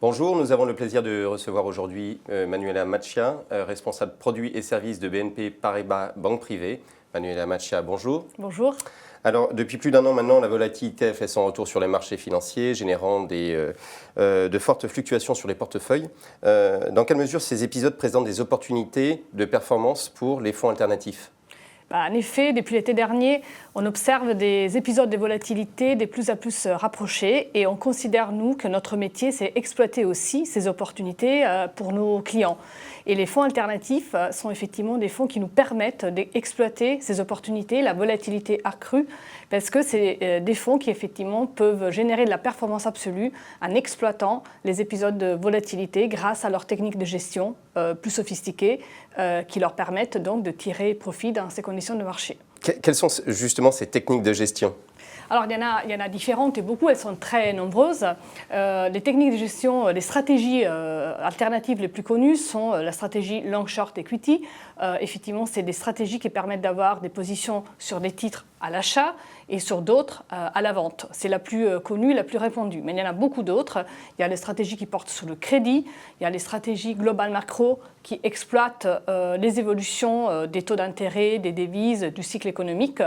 Bonjour, nous avons le plaisir de recevoir aujourd'hui Manuela Macchia, responsable produits et services de BNP Paribas Banque Privée. Manuela Macchia, bonjour. Bonjour. Alors, depuis plus d'un an maintenant, la volatilité a fait son retour sur les marchés financiers, générant de fortes fluctuations sur les portefeuilles. Dans quelle mesure ces épisodes présentent des opportunités de performance pour les fonds alternatifs ? En effet, depuis l'été dernier, on observe des épisodes de volatilité de plus en plus rapprochés et on considère, nous, que notre métier, c'est exploiter aussi ces opportunités pour nos clients. Et les fonds alternatifs sont effectivement des fonds qui nous permettent d'exploiter ces opportunités, la volatilité accrue, parce que c'est des fonds qui, effectivement, peuvent générer de la performance absolue en exploitant les épisodes de volatilité grâce à leurs techniques de gestion plus sophistiquées qui leur permettent donc de tirer profit dans ces conditions de marché. Quelles sont justement ces techniques de gestion ? Alors, il y en a différentes et beaucoup, elles sont très nombreuses. Les techniques de gestion, les stratégies alternatives les plus connues sont la stratégie Long Short Equity. Effectivement, c'est des stratégies qui permettent d'avoir des positions sur des titres à l'achat et sur d'autres à la vente. C'est la plus connue, la plus répandue. Mais il y en a beaucoup d'autres. Il y a les stratégies qui portent sur le crédit. Il y a les stratégies global macro qui exploitent les évolutions des taux d'intérêt, des devises, du cycle économique.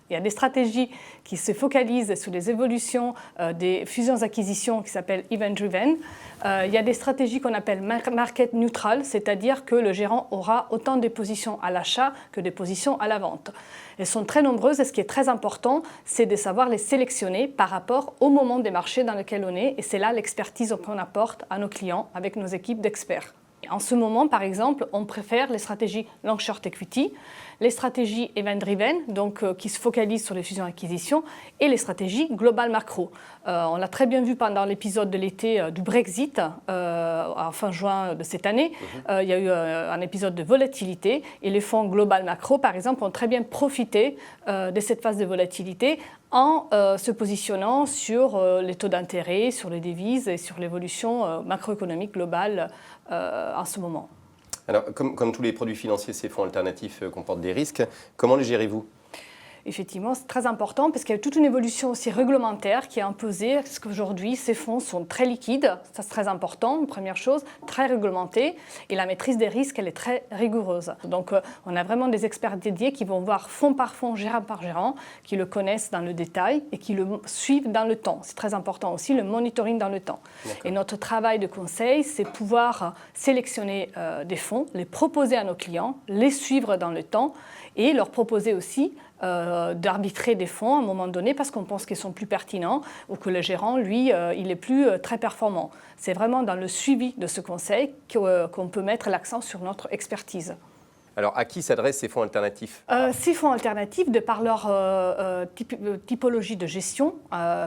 Il y a des stratégies qui se focalisent sur les évolutions des fusions-acquisitions qui s'appellent event-driven. Il y a des stratégies qu'on appelle market neutral, c'est-à-dire que le gérant aura autant de positions à l'achat que de positions à la vente. Elles sont très nombreuses et ce qui est très important, c'est de savoir les sélectionner par rapport au moment des marchés dans lequel on est. Et c'est là l'expertise qu'on apporte à nos clients avec nos équipes d'experts. En ce moment, par exemple, on préfère les stratégies Long Short Equity, les stratégies Event-Driven, donc qui se focalisent sur les fusions-acquisitions, et les stratégies Global Macro. On l'a très bien vu pendant l'épisode de l'été du Brexit, en fin juin de cette année. Il y a eu un épisode de volatilité, et les fonds Global Macro, par exemple, ont très bien profité de cette phase de volatilité en se positionnant sur les taux d'intérêt, sur les devises et sur l'évolution macroéconomique globale en ce moment. Alors, comme tous les produits financiers, ces fonds alternatifs comportent des risques. Comment les gérez-vous ? Effectivement, c'est très important parce qu'il y a toute une évolution aussi réglementaire qui est imposée parce qu'aujourd'hui, ces fonds sont très liquides, ça c'est très important, première chose, très réglementés et la maîtrise des risques, elle est très rigoureuse. Donc, on a vraiment des experts dédiés qui vont voir fonds par fonds, gérant par gérant, qui le connaissent dans le détail et qui le suivent dans le temps. C'est très important aussi, le monitoring dans le temps. Et notre travail de conseil, c'est pouvoir sélectionner des fonds, les proposer à nos clients, les suivre dans le temps et leur proposer aussi d'arbitrer des fonds à un moment donné parce qu'on pense qu'ils sont plus pertinents ou que le gérant, lui, il est plus très performant. C'est vraiment dans le suivi de ce conseil qu'on peut mettre l'accent sur notre expertise. Alors, à qui s'adressent ces fonds alternatifs ? Ces fonds alternatifs, de par leur typologie de gestion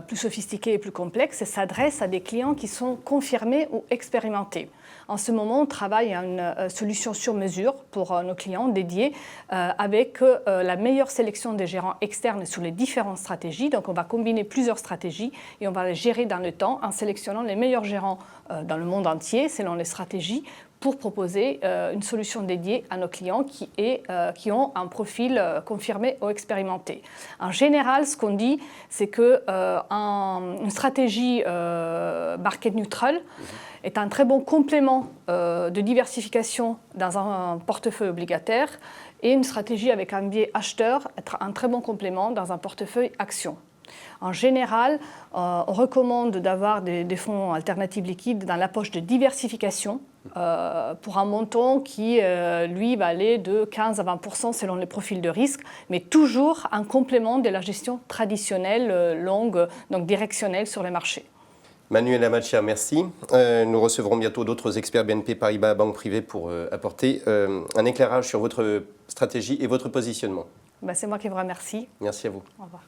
plus sophistiquée et plus complexe, s'adressent à des clients qui sont confirmés ou expérimentés. En ce moment, on travaille à une solution sur mesure pour nos clients dédiés avec la meilleure sélection des gérants externes sur les différentes stratégies. Donc, on va combiner plusieurs stratégies et on va les gérer dans le temps en sélectionnant les meilleurs gérants dans le monde entier selon les stratégies pour proposer une solution dédiée à nos clients qui ont un profil confirmé ou expérimenté. En général, ce qu'on dit, c'est qu'une stratégie market neutral est un très bon complément de diversification dans un portefeuille obligataire et une stratégie avec un biais acheteur être un très bon complément dans un portefeuille action. En général, on recommande d'avoir des fonds alternatifs liquides dans la poche de diversification pour un montant qui, lui, va aller de 15 à 20% selon les profils de risque, mais toujours un complément de la gestion traditionnelle, longue, donc directionnelle sur les marchés. Manuela Macchia, merci. Nous recevrons bientôt d'autres experts BNP Paribas Banque Privée pour apporter un éclairage sur votre stratégie et votre positionnement. C'est moi qui vous remercie. Merci à vous. Au revoir.